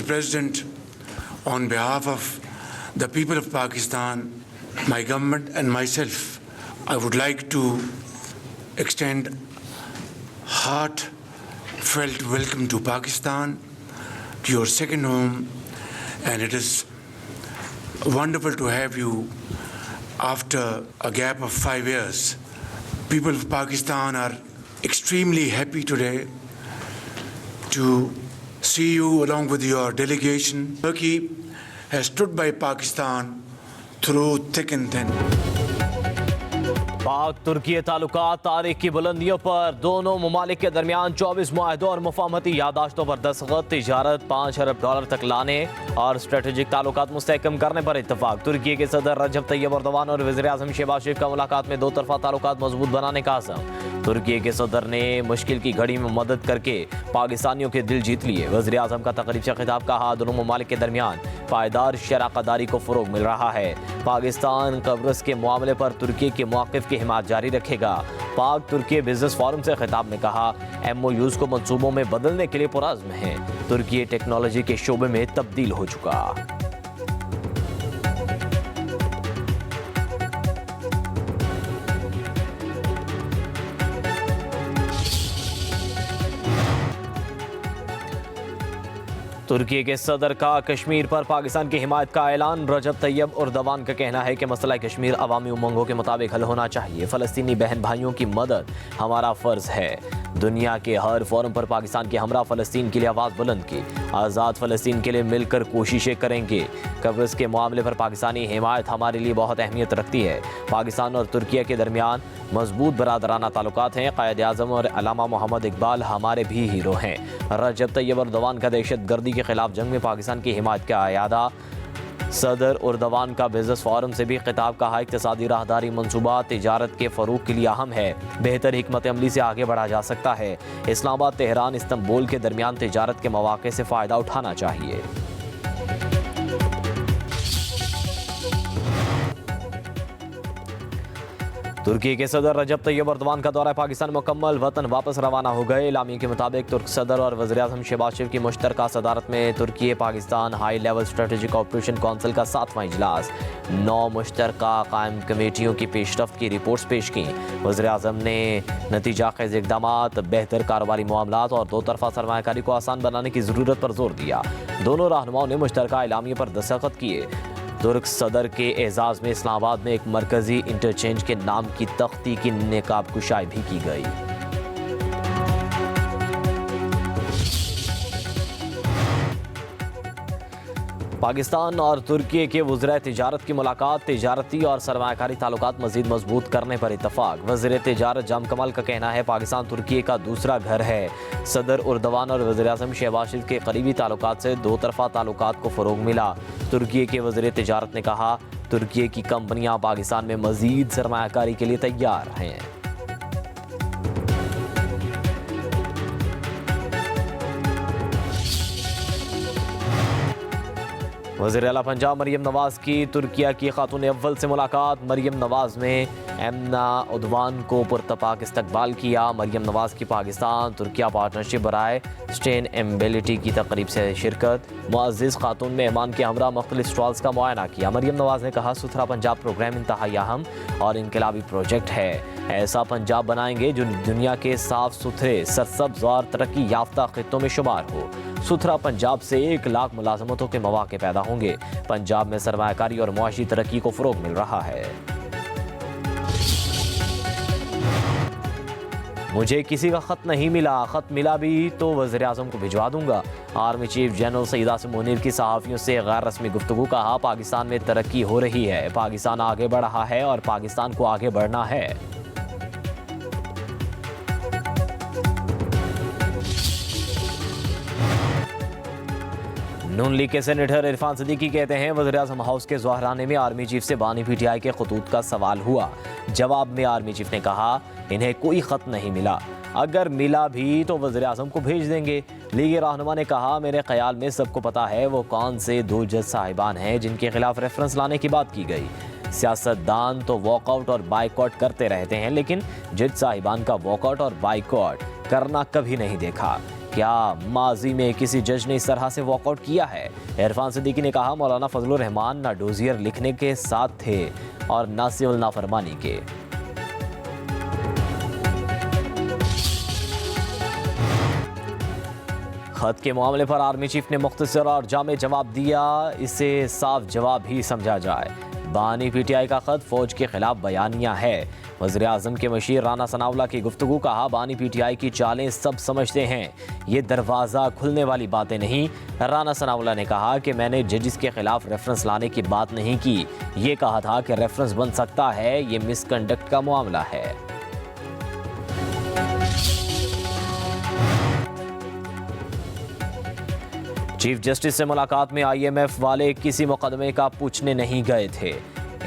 Mr. President, on behalf of the people of Pakistan, my government and myself, I would like to extend heartfelt welcome to Pakistan, to your second home, and it is wonderful to have you after a gap of 5 years. People of Pakistan are extremely happy today to see you along with your delegation. Turkey has stood by Pakistan through thick and thin. पाक तुर्की ताल्लुकात तारीख की बुलंदियों पर दोनों ममालिक के दरमियान 24 मुआहदों और मुफाहमती यादाश्तों पर दस्तखत, तिजारत $5 अरब तक लाने और स्ट्रेटेजिक ताल्लुकात मुस्तहकम करने पर इत्तफाक। तुर्की के सदर रजब तैयब एर्दोगान और वज़ीर आज़म शहबाज शरीफ का मुलाकात में दो तरफा ताल्लुकात मजबूत बनाने का अज़म। तुर्की के सदर ने मुश्किल की घड़ी में मदद करके पाकिस्तानियों के दिल जीत लिए। वज़ीर आज़म का तकरीब से खिताब, कहा दोनों ममालिक के दरमियान पायदार शराकतदारी को फ़रोग़ मिल रहा है। पाकिस्तान कब्रस के मामले पर तुर्की के मौक़िफ़ की हिमायत जारी रखेगा। पाक तुर्की बिजनेस फोरम से खिताब में कहा, MOUs को मंसूबों में बदलने के लिए पुरअज़्म है। तुर्की टेक्नोलॉजी के शोबे में तब्दील हो चुका। तुर्की के सदर का कश्मीर पर पाकिस्तान की हिमायत का ऐलान। रजब तैयब एर्दोगान का कहना है कि मसला कश्मीर अवामी उमंगों के मुताबिक हल होना चाहिए। फ़लस्तीनी बहन भाइयों की मदद हमारा फ़र्ज़ है। दुनिया के हर फोरम पर पाकिस्तान के हमरा फ़लस्तीन के लिए आवाज़ बुलंद की। आज़ाद फ़लस्तीन के लिए मिलकर कोशिशें करेंगे। कब्रस के मामले पर पाकिस्तानी हिमायत हमारे लिए बहुत अहमियत रखती है। पाकिस्तान और तुर्की के दरमियान मजबूत बरादराना ताल्लुकात हैं। क़ायद आज़म और अल्लामा मोहम्मद इकबाल हमारे भी हीरो हैं। रजब तैयब एर्दोगान का दहशत गर्दी के खिलाफ जंग में पाकिस्तान की हिमायत का अयादा। सदर एर्दोगान का बिजनेस फोरम से भी खिताब, कहा इक़्तिसादी राहदारी मंसूबा तिजारत के फ़रोग़ के लिए अहम है। बेहतर हिकमत अमली से आगे बढ़ा जा सकता है। इस्लामाबाद, तेहरान, इस्तंबुल के दरमियान तिजारत के मौक़े से फ़ायदा उठाना चाहिए। तुर्की के सदर रजब तैयब एर्दोगान का दौरा पाकिस्तान मुकम्मल, वतन वापस रवाना हो गए। इलामी के मुताबिक तुर्क सदर और वज़ीर आज़म शहबाज शरीफ की मुश्तरका सदारत में तुर्की Pakistan high level strategic operation council का 7वां इजलास। 9 मुश्तरका कायम कमेटियों की पेशरफ्त की रिपोर्ट्स पेश की। वज़ीर आज़म ने नतीजा खेज़ इक़दामात, बेहतर कारोबारी मामलात और दो तरफा सरमायाकारी को आसान बनाने की ज़रूरत पर जोर दिया। दोनों रहनुमाओं ने मुश्तरका एलामिया पर दस्तखत किए। तुर्क सदर के एजाज़ में इस्लामाबाद में एक मरकज़ी इंटरचेंज के नाम की तख्ती की नेकाब कुशाई भी की गई। पाकिस्तान और तुर्की के वज़ीर तिजारत की मुलाकात, तिजारती और सरमायाकारी ताल्लुकात मज़ीद मजबूत करने पर इत्तफाक। वज़ीर तिजारत जाम कमाल का कहना है, पाकिस्तान तुर्की का दूसरा घर है। सदर एर्दोगान और वज़ीर आज़म शहबाज शरीफ के करीबी ताल्लुकात से दो तरफा ताल्लुकात को फ़रोग़ मिला। तुर्की के वज़ीर तिजारत ने कहा, तुर्की की कंपनियां पाकिस्तान में मज़ीद सरमायाकारी के लिए तैयार हैं। वज़ीर आला पंजाब मरियम नवाज़ की तुर्किया की खातून अव्वल से मुलाकात। मरियम नवाज़ ने एमना उद्वान को पुरतपाक इस्तकबाल किया। मरियम नवाज़ की पाकिस्तान तुर्किया पार्टनरशिप बराए सस्टेनेबिलिटी की तकरीब से शिरकत। मुअज़्ज़िज़ खातून मेहमान के हमरा मुख्तलिफ स्टॉल्स का मुआयना किया। मरियम नवाज़ ने कहा, सुथरा पंजाब प्रोग्राम इंतहाई अहम और इनकलाबी प्रोजेक्ट है। ऐसा पंजाब बनाएंगे जो दुनिया के साफ सुथरे, सरसब्ज़ और तरक्की याफ्ता खित्तों में शुमार हो। सुथरा पंजाब से 1 लाख मुलाजमतों के मौके पैदा होंगे। पंजाब में सरमायाकारी और मुआशी तरक्की को फ़रोग़ मिल रहा है। मुझे किसी का ख़त नहीं मिला, ख़त मिला भी तो वज़ीर आज़म को भिजवा दूंगा। Army chief general Saeed Asim Munir की सहाफ़ियों से गैर रस्मी गुफ्तगू, कहा पाकिस्तान में तरक्की हो रही है, पाकिस्तान आगे बढ़ रहा है और पाकिस्तान को आगे बढ़ना है। नून लीग के सेनेटर इरफान सिद्दीकी कहते हैं, वज़ीर-ए-आज़म हाउस के ज़ोहराने में आर्मी चीफ से बानी पीटीआई के खतूत का सवाल हुआ। जवाब में आर्मी चीफ ने कहा, इन्हें कोई ख़त नहीं मिला, अगर मिला भी तो वज़ीर-ए-आज़म को भेज देंगे। लीग रहनुमा ने कहा, मेरे ख्याल में सबको पता है वो कौन से 2 जज साहिबान हैं जिनके खिलाफ रेफरेंस लाने की बात की गई। सियासतदान तो वॉकआउट और बाइकआउट करते रहते हैं, लेकिन जज साहिबान का वॉकआउट और बाइकआउट करना कभी नहीं देखा। क्या माजी में किसी जज ने इस तरह से वॉकआउट किया है? इरफान सिद्दीकी ने कहा, मौलाना फजलुर रहमान ना डोजियर लिखने के साथ थे और ना सिविल नाफरमानी के। खत के मामले पर आर्मी चीफ ने मुख्तसर और जामे जवाब दिया, इसे साफ जवाब ही समझा जाए। बानी पीटीआई का खत फौज के खिलाफ बयानिया है। वज़ीर आज़म के मशीर राना सनाउल्लाह की गुफ्तगू, कहा, बानी पीटीआई की चालें सब समझते हैं, ये दरवाज़ा खुलने वाली बातें नहीं। राना सनाउल्लाह ने कहा कि मैंने जजिस के खिलाफ रेफरेंस लाने की बात नहीं की, ये कहा था कि रेफरेंस बन सकता है, ये मिसकंडक्ट का मामला है। चीफ जस्टिस से मुलाकात में आईएमएफ वाले किसी मुकदमे का पूछने नहीं गए थे।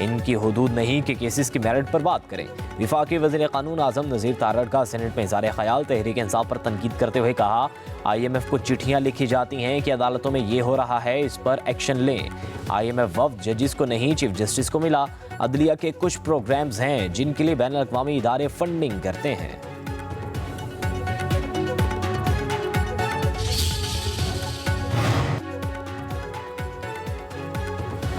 इनकी हुदूद नहीं कि केसेस की मेरिट पर बात करें। विफाकी वज़ीर कानून आज़म नज़ीर तारड़ का सेनेट में इज़हार ख्याल, तहरीक इंसाफ पर तनकीद करते हुए कहा, आईएमएफ को चिट्ठियां लिखी जाती हैं कि अदालतों में ये हो रहा है, इस पर एक्शन लें। आईएमएफ वफ़द जजिस को नहीं, चीफ जस्टिस को मिला। अदलिया के कुछ प्रोग्राम्स हैं जिनके लिए बैनुल अक़वामी इदारे फंडिंग करते हैं।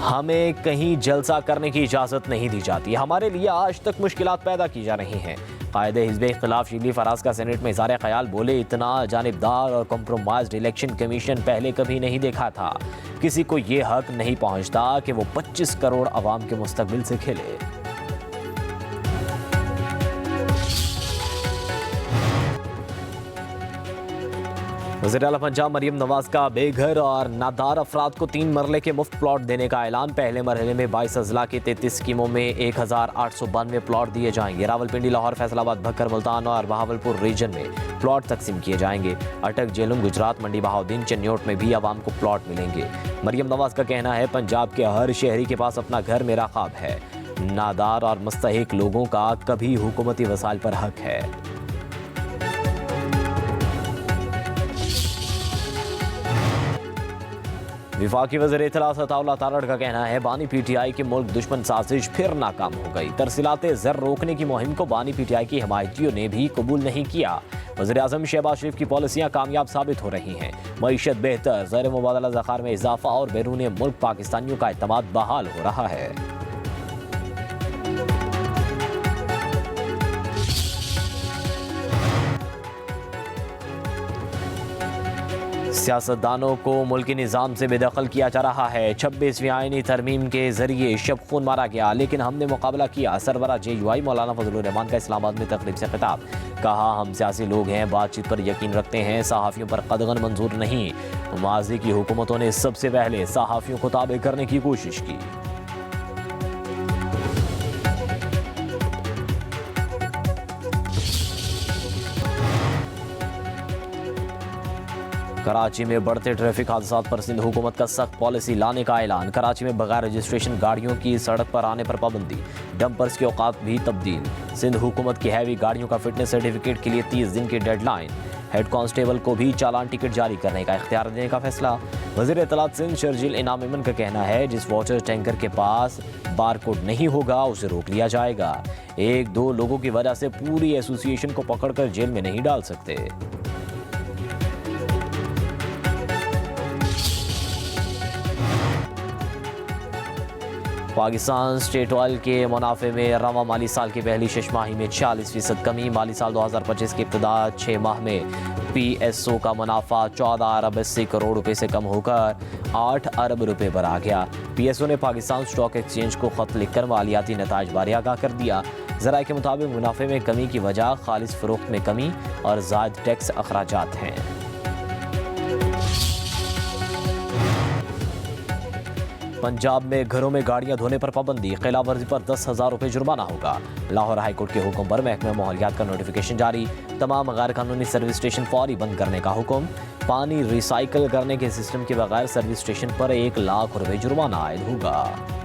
हमें कहीं जलसा करने की इजाज़त नहीं दी जाती, हमारे लिए आज तक मुश्किलात पैदा की जा रही हैं। कायदे हिज़्ब इख्तिलाफ शिबली फराज का सेनेट में इज़हार ख्याल, बोले, इतना जानिबदार और कॉम्प्रोमाइज्ड इलेक्शन कमीशन पहले कभी नहीं देखा था। किसी को ये हक नहीं पहुंचता कि वो 25 करोड़ अवाम के मुस्तकबिल से खेले। वज़ीर आला पंजाब मरियम नवाज का बेघर और नादार अफराद को 3 मरले के मुफ्त प्लॉट देने का ऐलान। पहले मरहले में 22 अजला की 33 स्कीमों में 1892 प्लॉट दिए जाएंगे। रावलपिंडी, लाहौर, फैसलाबाद, भक्कर, मुल्तान और बहावलपुर रीजन में प्लॉट तकसीम किए जाएंगे। अटक, जेलम, गुजरात, मंडी बहाउद्दीन, चन्योट में भी आवाम को प्लॉट मिलेंगे। मरियम नवाज का कहना है, पंजाब के हर शहरी के पास अपना घर मेरा ख्वाब है। नादार और मुस्तहिक लोगों का कभी हुकूमती वसाइल पर हक है। विफाकी वज़ीर इत्तलात अताउल्लाह तारड़ का कहना है, बानी पीटीआई की मुल्क दुश्मन साजिश फिर नाकाम हो गई। तरसीलाते ज़र रोकने की मुहिम को बानी पीटीआई की हिमायतियों ने भी कबूल नहीं किया। वज़ीर आज़म शहबाज शरीफ की पॉलिसियाँ कामयाब साबित हो रही हैं। मईशत बेहतर, ज़र मुबादला ज़खार में इजाफा और बैरून मुल्क पाकिस्तानियों का एतमाद बहाल हो रहा है। सियासतदानों को मुल्की निज़ाम से बेदखल किया जा रहा है। 26वीं आईनी तरमीम के जरिए शब खून मारा गया, लेकिन हमने मुकाबला किया। सरबरा JUI मौलाना फजलुर रहमान का इस्लामाबाद में तकरीब से खिताब, कहा, हम सियासी लोग हैं, बातचीत पर यकीन रखते हैं, सहाफ़ियों पर कदगन मंजूर नहीं। माज़ी की हुकूमतों ने सबसे पहले सहाफ़ियों को ताबे करने की कोशिश की। कराची में बढ़ते ट्रैफिक हादसात पर सिंध हुकूमत का सख्त पॉलिसी लाने का ऐलान। कराची में बगैर रजिस्ट्रेशन गाड़ियों की सड़क पर आने पर पाबंदी, डंपर्स के औकात भी तब्दील। सिंध हुकूमत की हैवी गाड़ियों का फिटनेस सर्टिफिकेट के लिए 30 दिन की डेडलाइन। हेड कांस्टेबल को भी चालान टिकट जारी करने का इख्तियार देने का फैसला। वज़ीर इत्तलात सिंध शर्जील इनाम इमन का कहना है, जिस वाटर टैंकर के पास बारकोड नहीं होगा उसे रोक लिया जाएगा। 1-2 लोगों की वजह से पूरी एसोसिएशन को पकड़कर जेल में नहीं डाल सकते। पाकिस्तान स्टेट ऑयल के मुनाफे में रवा माली साल की पहली 6 माही में 40% कमी। माली साल 2025 की इब्तिदा 6 माह में PSO का मुनाफा 14 अरब 80 करोड़ रुपए से कम होकर 8 अरब रुपए पर आ गया। PSO ने पाकिस्तान स्टॉक एक्सचेंज को खत लिखकर मालियाती नताज बारे आगाह कर दिया। ज़राए के मुताबिक मुनाफे में कमी की वजह खालिस फरोख्त में कमी और ज़ायद टैक्स अखराजात हैं। पंजाब में घरों में गाड़ियां धोने पर पाबंदी, खिलाफवर्जी पर 10,000 रुपये जुर्माना होगा। लाहौर हाईकोर्ट के हुक्म पर महकमे माहौलियात का नोटिफिकेशन जारी। तमाम गैर कानूनी सर्विस स्टेशन फौरी बंद करने का हुक्म। पानी रिसाइकल करने के सिस्टम के बगैर सर्विस स्टेशन पर 1 लाख रुपये जुर्माना आयद होगा।